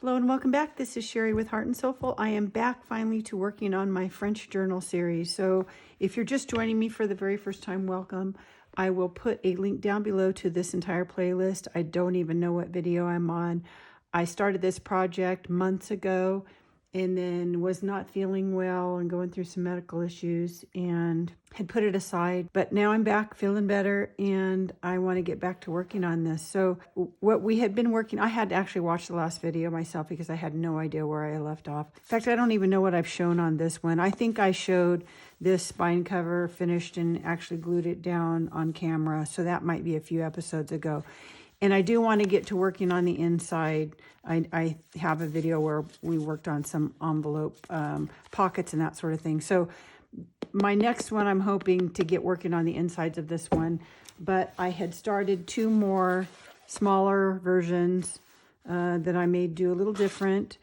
Hello and welcome back. This is Sherry with Heart and Soulful. I am back finally to working on my French journal series. So if you're just joining me for the very first time, welcome. I will put a link down below to this entire playlist. I don't even know what video I'm on. I started this project months ago and then was not feeling well and going through some medical issues and had put it aside. But now I'm back feeling better and I want to get back to working on this. So what we had been working, I had to actually watch the last video myself because I had no idea where I left off. In fact, I don't even know what I've shown on this one. I think I showed this spine cover finished and actually glued it down on camera. So that might be a few episodes ago. And I do want to get to working on the inside. I have a video where we worked on some envelope pockets and that sort of thing. So my next one, I'm hoping to get working on the insides of this one. But I had started two more smaller versions that I may do a little different.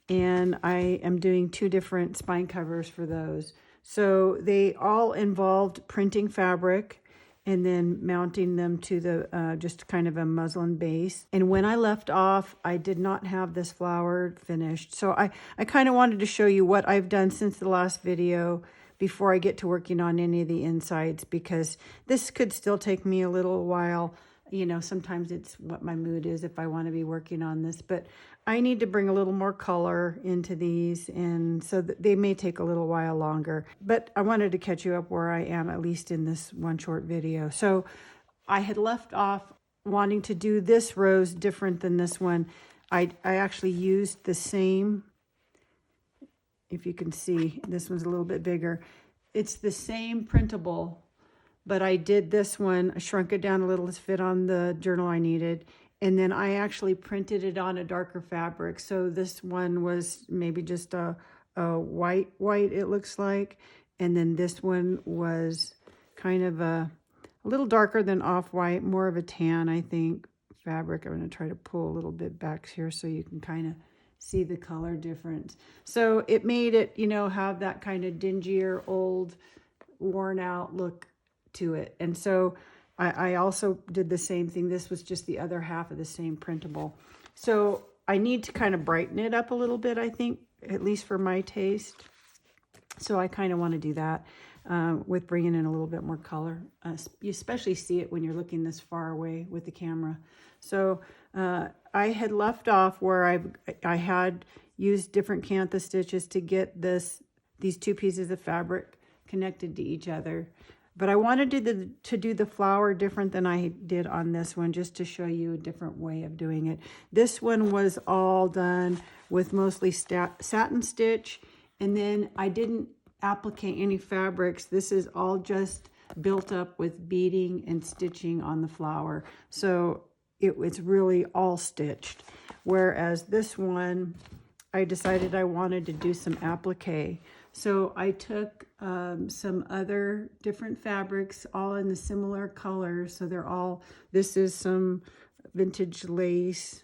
And I am doing two different spine covers for those. So they all involved printing fabric and then mounting them to the just kind of a muslin base. And when I left off, I did not have this flower finished. So I kind of wanted to show you what I've done since the last video before I get to working on any of the insides, because this could still take me a little while. You know, sometimes it's what my mood is if I want to be working on this, but I need to bring a little more color into these, and so they may take a little while longer, but I wanted to catch you up where I am, at least in this one short video. So I had left off wanting to do this rose different than this one. I actually used the same, if you can see, this one's a little bit bigger. It's the same printable, but I did this one, I shrunk it down a little to fit on the journal I needed. And then I actually printed it on a darker fabric. So this one was maybe just a white, it looks like. And then this one was kind of a little darker than off-white, more of a tan, I think, fabric. I'm going to try to pull a little bit back here so you can kind of see the color difference. So it made it, you know, have that kind of dingier, old, worn out look to it. And so I also did the same thing. This was just the other half of the same printable. So I need to kind of brighten it up a little bit, I think, at least for my taste. So I kind of want to do that with bringing in a little bit more color. You especially see it when you're looking this far away with the camera. So I had left off where I had used different cantha stitches to get these two pieces of fabric connected to each other. But I wanted to do the flower different than I did on this one, just to show you a different way of doing it. This one was all done with mostly satin stitch, and then I didn't applique any fabrics. This is all just built up with beading and stitching on the flower. So it's really all stitched. Whereas this one, I decided I wanted to do some applique. So I took some other different fabrics, all in the similar colors. So they're all, this is some vintage lace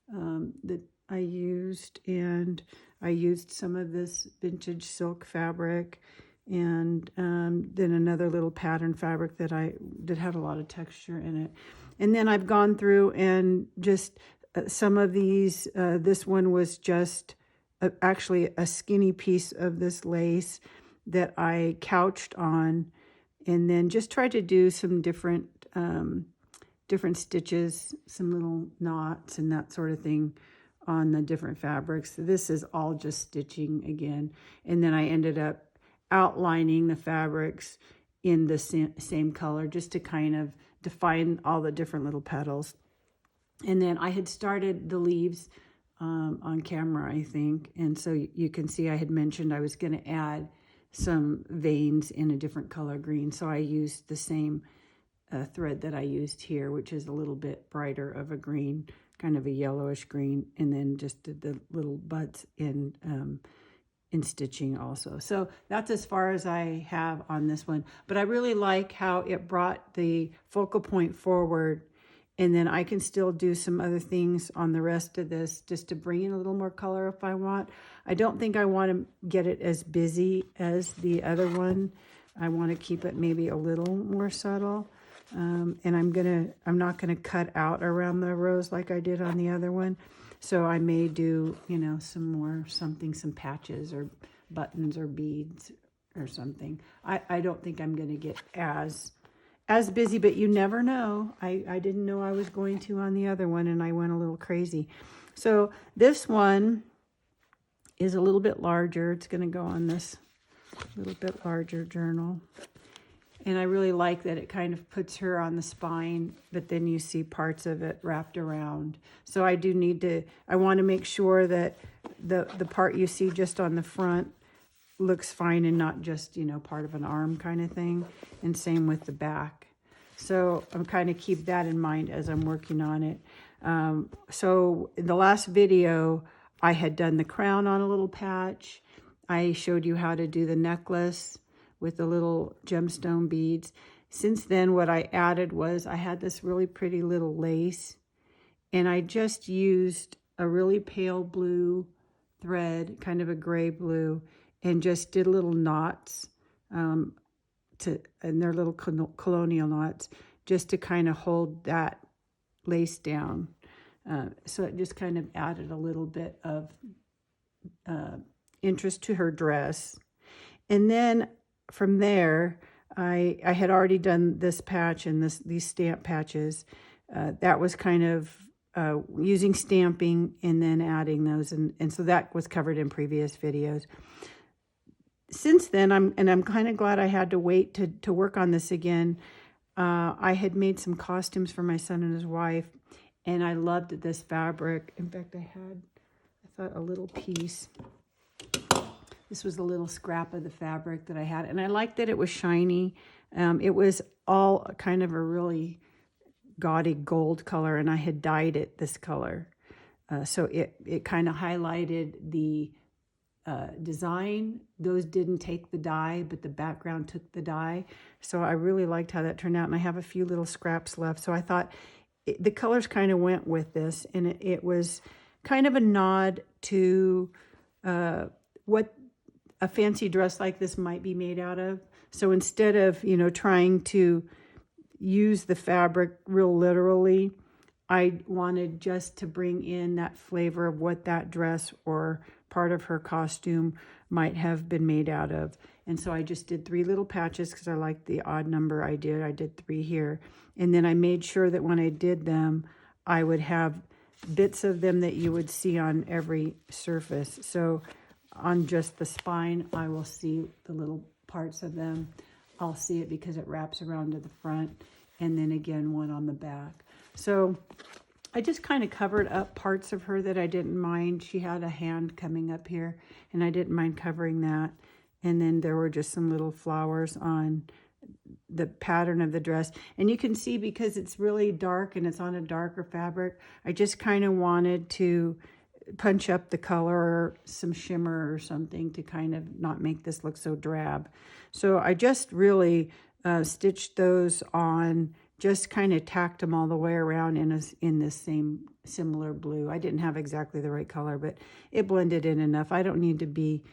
that I used, and I used some of this vintage silk fabric, and then another little pattern fabric that had a lot of texture in it. And then I've gone through and just some of these, this one was just actually a skinny piece of this lace that I couched on, and then just tried to do some different stitches, some little knots and that sort of thing on the different fabrics. This is all just stitching again. And then I ended up outlining the fabrics in the same color just to kind of define all the different little petals. And then I had started the leaves on camera, I think. And so you can see I had mentioned I was going to add some veins in a different color green. So I used the same thread that I used here, which is a little bit brighter of a green, kind of a yellowish green, and then just did the little buds in stitching also. So that's as far as I have on this one. But I really like how it brought the focal point forward, and then I can still do some other things on the rest of this just to bring in a little more color if I want. I don't think I want to get it as busy as the other one. I want to keep it maybe a little more subtle. And I'm not gonna cut out around the rose like I did on the other one. So I may do, you know, some more something, some patches or buttons or beads or something. I don't think I'm going to get as busy, but you never know. I didn't know I was going to on the other one, and I went a little crazy. So this one is a little bit larger. It's going to go on this little bit larger journal. And I really like that it kind of puts her on the spine, but then you see parts of it wrapped around. So I do need to, I want to make sure that the part you see just on the front looks fine and not just, you know, part of an arm kind of thing. And same with the back. So I'm kind of keep that in mind as I'm working on it. So in the last video, I had done the crown on a little patch. I showed you how to do the necklace with the little gemstone beads. Since then, what I added was I had this really pretty little lace, and I just used a really pale blue thread, kind of a gray blue, and just did little knots, and they're little colonial knots, just to kind of hold that lace down. So it just kind of added a little bit of interest to her dress. And then from there, I had already done this patch and these stamp patches. That was kind of using stamping and then adding those. And so that was covered in previous videos. Since then, I'm kind of glad I had to wait to work on this again. I had made some costumes for my son and his wife, and I loved this fabric. In fact, I thought a little piece. This was a little scrap of the fabric that I had, and I liked that it was shiny. It was all kind of a really gaudy gold color, and I had dyed it this color. So it kind of highlighted the design. Those didn't take the dye, but the background took the dye. So I really liked how that turned out, and I have a few little scraps left. So I thought the colors kind of went with this, and it was kind of a nod to what a fancy dress like this might be made out of. So instead of, you know, trying to use the fabric real literally, I wanted just to bring in that flavor of what that dress or part of her costume might have been made out of. And so I just did 3 little patches because I liked the odd number I did. I did 3 here. And then I made sure that when I did them, I would have bits of them that you would see on every surface. So on just the spine, I will see the little parts of them. I'll see it because it wraps around to the front, and then again one on the back. So I just kind of covered up parts of her that I didn't mind. She had a hand coming up here, and I didn't mind covering that. And then there were just some little flowers on the pattern of the dress. And you can see because it's really dark and it's on a darker fabric, I just kind of wanted to punch up the color or some shimmer or something to kind of not make this look so drab. So I just really stitched those on, just kind of tacked them all the way around in this same similar blue. I didn't have exactly the right color, but it blended in enough. I don't need to be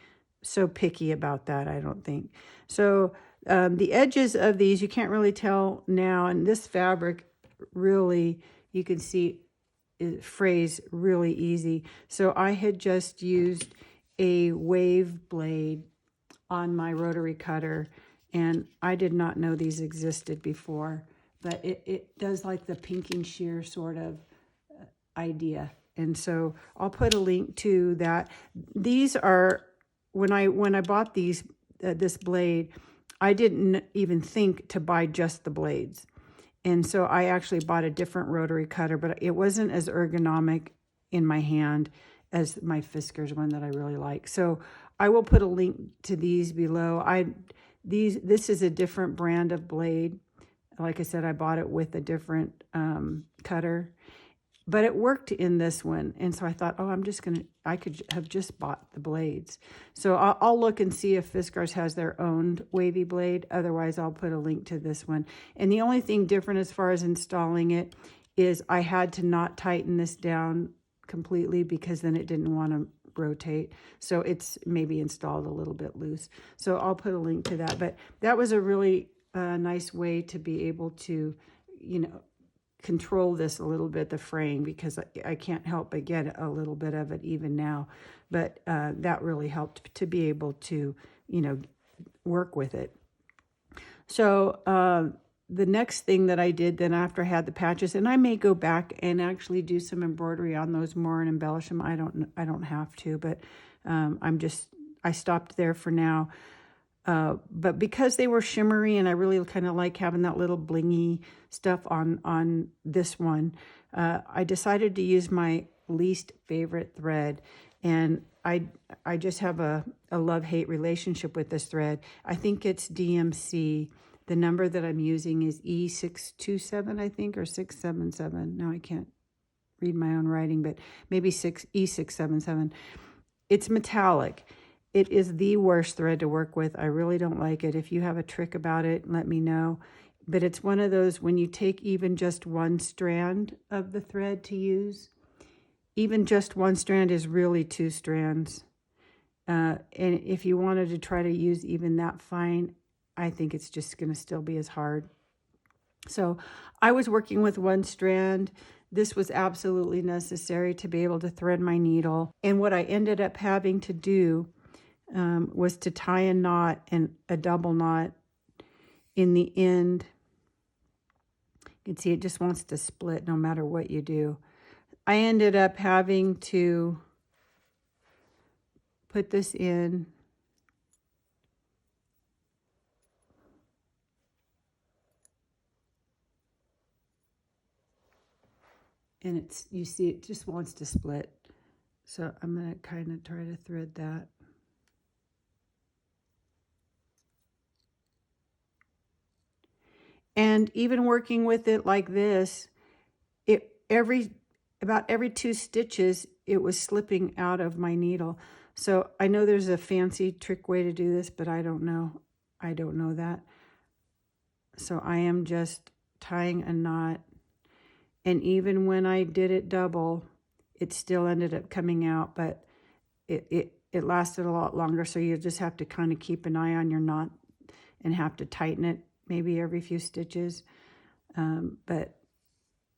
so picky about that, I don't think. So the edges of these, you can't really tell now, and this fabric really, you can see frays really easy. So I had just used a wave blade on my rotary cutter, and I did not know these existed before, but it does like the pinking shear sort of idea. And so I'll put a link to that. These are, when I bought these, this blade, I didn't even think to buy just the blades. And so I actually bought a different rotary cutter, but it wasn't as ergonomic in my hand as my Fiskars one that I really like. So I will put a link to these below. This is a different brand of blade. Like I said, I bought it with a different cutter, but it worked in this one. And so I thought, oh, I could have just bought the blades. So I'll look and see if Fiskars has their own wavy blade. Otherwise, I'll put a link to this one. And the only thing different as far as installing it is I had to not tighten this down completely because then it didn't want to rotate. So it's maybe installed a little bit loose. So I'll put a link to that. But that was a really nice way to be able to, you know, control this a little bit, the fraying, because I can't help but get a little bit of it even now. But that really helped to be able to, you know, work with it. So the next thing that I did then after I had the patches, and I may go back and actually do some embroidery on those more and embellish them. I don't have to, but I stopped there for now. But because they were shimmery and I really kind of like having that little blingy stuff on this one, I decided to use my least favorite thread. And I just have a love-hate relationship with this thread. I think it's DMC. The number that I'm using is E627, I think, or 677. Now I can't read my own writing, but maybe E677. It's metallic. It is the worst thread to work with. I really don't like it. If you have a trick about it, let me know. But it's one of those, when you take even just one strand of the thread to use, even just one strand is really two strands. And if you wanted to try to use even that fine, I think it's just going to still be as hard. So I was working with one strand. This was absolutely necessary to be able to thread my needle. And what I ended up having to do was to tie a knot, and a double knot in the end. You can see it just wants to split no matter what you do. I ended up having to put this in and it's, you see it just wants to split. So I'm going to kind of try to thread that. And even working with it like this, about every 2 stitches, it was slipping out of my needle. So I know there's a fancy trick way to do this, but I don't know. I don't know that. So I am just tying a knot. And even when I did it double, it still ended up coming out, but it lasted a lot longer. So you just have to kind of keep an eye on your knot and have to tighten it maybe every few stitches. But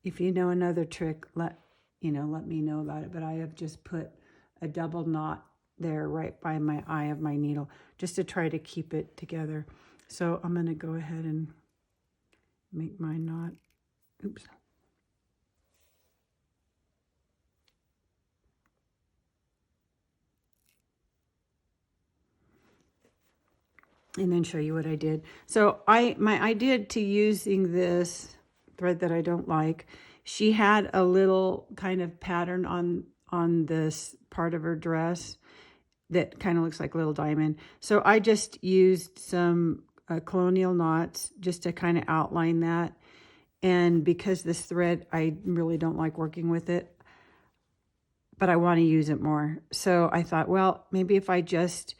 if you know another trick, let me know about it. But I have just put a double knot there right by my eye of my needle just to try to keep it together. So I'm going to go ahead and make my knot. Oops. And then show you what I did. So my idea to using this thread that I don't like, she had a little kind of pattern on this part of her dress that kind of looks like a little diamond. So I just used some colonial knots just to kind of outline that. And because this thread, I really don't like working with it, but I want to use it more. So I thought, well, maybe if I just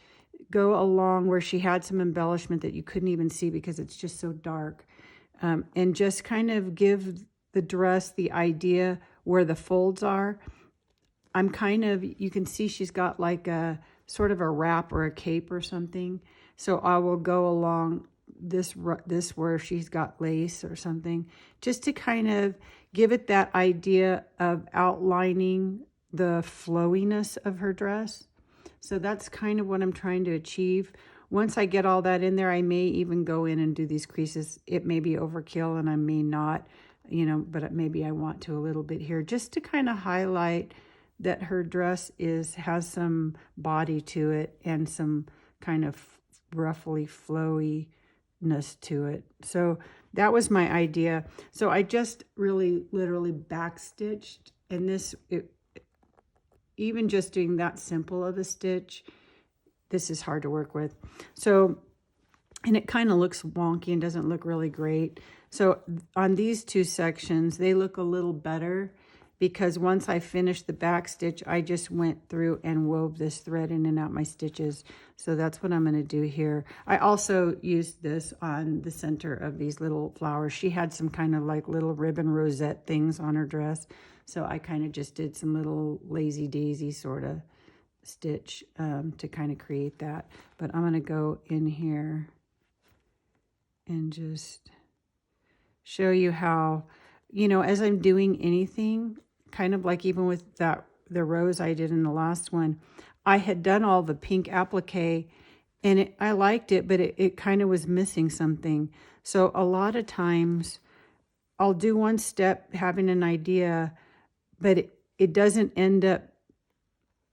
go along where she had some embellishment that you couldn't even see because it's just so dark, and just kind of give the dress the idea where the folds are. I'm kind of, you can see she's got like a sort of a wrap or a cape or something. So I will go along this where she's got lace or something, just to kind of give it that idea of outlining the flowiness of her dress. So that's kind of what I'm trying to achieve. Once I get all that in there, I may even go in and do these creases. It may be overkill and I may not, but maybe I want to a little bit here, just to kind of highlight that her dress has some body to it and some kind of roughly flowiness to it. So that was my idea. So I just really literally backstitched, and even just doing that simple of a stitch, this is hard to work with. So, and it kind of looks wonky and doesn't look really great. So on these 2 sections, they look a little better because once I finished the back stitch, I just went through and wove this thread in and out my stitches. So that's what I'm going to do here. I also used this on the center of these little flowers. She had some kind of like little ribbon rosette things on her dress. So I kind of just did some little lazy daisy sort of stitch to kind of create that. But I'm going to go in here and just show you how you know, as I'm doing anything, kind of like even with the rose I did in the last one, I had done all the pink applique, and I liked it, but it kind of was missing something. So a lot of times I'll do one step having an idea, but it doesn't end up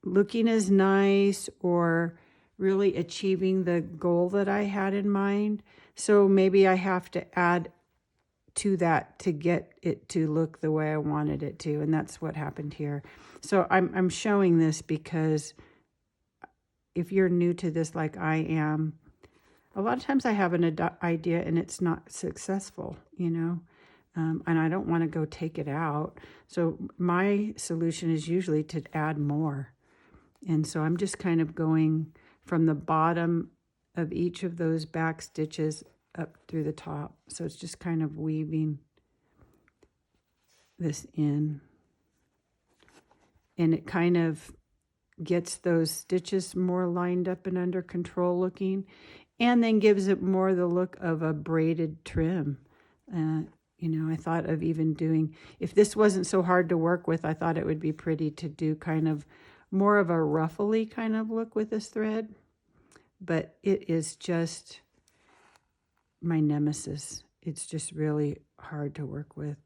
looking as nice or really achieving the goal that I had in mind. So maybe I have to add to that to get it to look the way I wanted it to. And that's what happened here. So I'm showing this because if you're new to this like I am, a lot of times I have an idea and it's not successful, you know, and I don't want to go take it out. So my solution is usually to add more. And so I'm just kind of going from the bottom of each of those back stitches up through the top. So it's just kind of weaving this in. And it kind of gets those stitches more lined up and under control looking, and then gives it more the look of a braided trim. You know, I thought of even doing, if this wasn't so hard to work with, I thought it would be pretty to do kind of more of a ruffly kind of look with this thread. But it is just my nemesis. It's just really hard to work with.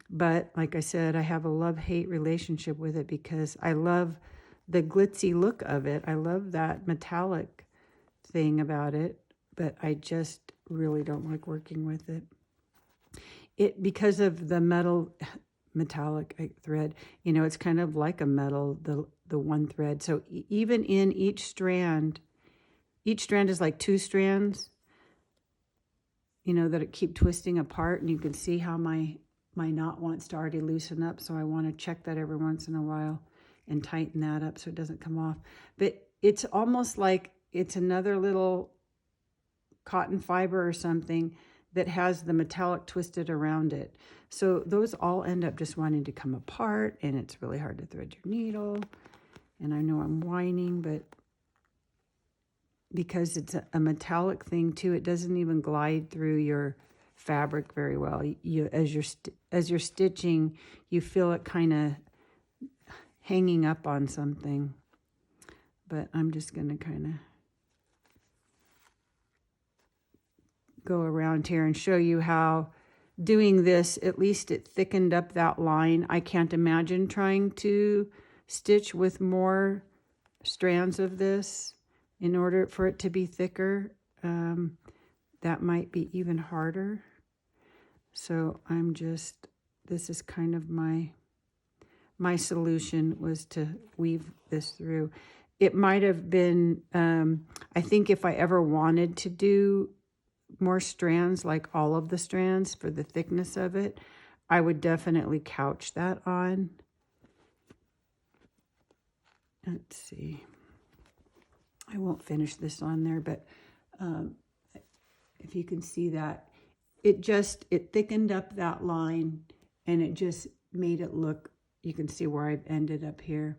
But like I said, I have a love-hate relationship with it because I love the glitzy look of it. I love that metallic thing about it, but I just really don't like working with it. Because of the metallic thread, you know, it's kind of like a metal, the one thread. So even in each strand is like two strands, you know, that keep twisting apart, and you can see how my knot wants to already loosen up. So I want to check that every once in a while and tighten that up so it doesn't come off. But it's almost like it's another little cotton fiber or something that has the metallic twisted around it. So those all end up just wanting to come apart, and it's really hard to thread your needle. And I know I'm whining, but because it's a metallic thing too, it doesn't even glide through your fabric very well. As you're stitching, you feel it kind of hanging up on something. But I'm just going to kind of go around here and show you how doing this, at least it thickened up that line. I can't imagine trying to stitch with more strands of this in order for it to be thicker. That might be even harder. So this is kind of my solution, was to weave this through. It might have been, I think if I ever wanted to do more strands, like all of the strands for the thickness of it, I would definitely couch that on. Let's see. I won't finish this on there, but if you can see that, it thickened up that line, and it just made it look, you can see where I've ended up here.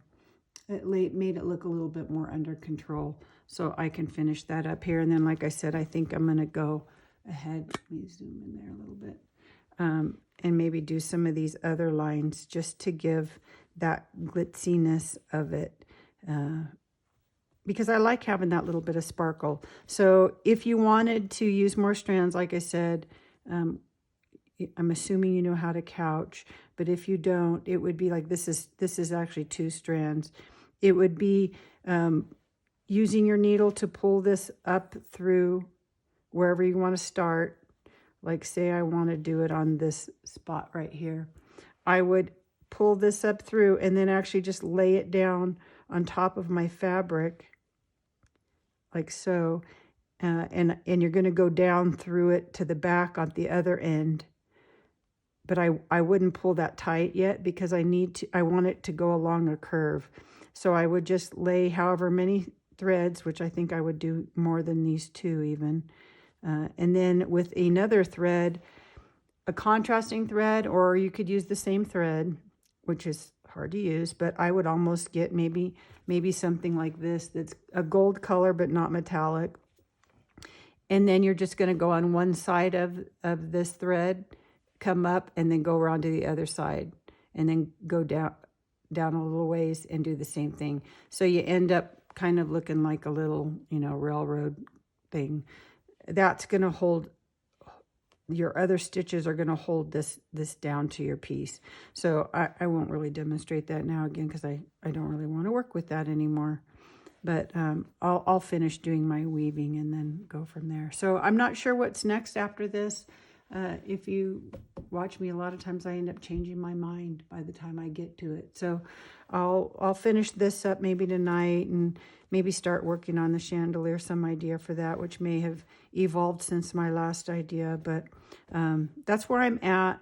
It made it look a little bit more under control. So I can finish that up here. And then, like I said, I think I'm going to go ahead. Let me zoom in there a little bit. And maybe do some of these other lines just to give that glitziness of it. Because I like having that little bit of sparkle. So if you wanted to use more strands, like I said, I'm assuming you know how to couch, but if you don't, it would be like this is actually two strands. It would be using your needle to pull this up through wherever you want to start. Like say I want to do it on this spot right here. I would pull this up through and then actually just lay it down on top of my fabric like so. And you're going to go down through it to the back on the other end. But I wouldn't pull that tight yet because I want it to go along a curve. So I would just lay however many threads, which I think I would do more than these two even. And then with another thread, a contrasting thread, or you could use the same thread, which is hard to use, but I would almost get maybe something like this that's a gold color but not metallic. And then you're just going to go on one side of this thread come up and then go around to the other side and then go down a little ways and do the same thing. So you end up kind of looking like a little, you know, railroad thing. That's going to hold, your other stitches are going to hold this down to your piece. So I won't really demonstrate that now again because I don't really want to work with that anymore. But I'll finish doing my weaving and then go from there. So I'm not sure what's next after this. If you watch me, a lot of times I end up changing my mind by the time I get to it. So I'll finish this up maybe tonight and maybe start working on the chandelier, some idea for that, which may have evolved since my last idea. But that's where I'm at.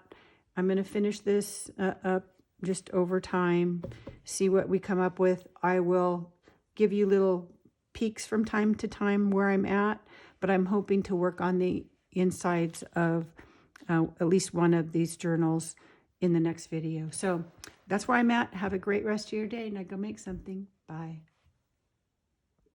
I'm going to finish this up just over time, see what we come up with. I will give you little peeks from time to time where I'm at, but I'm hoping to work on the insides of at least one of these journals in the next video. So that's where I'm at. Have a great rest of your day. Now go make something. Bye.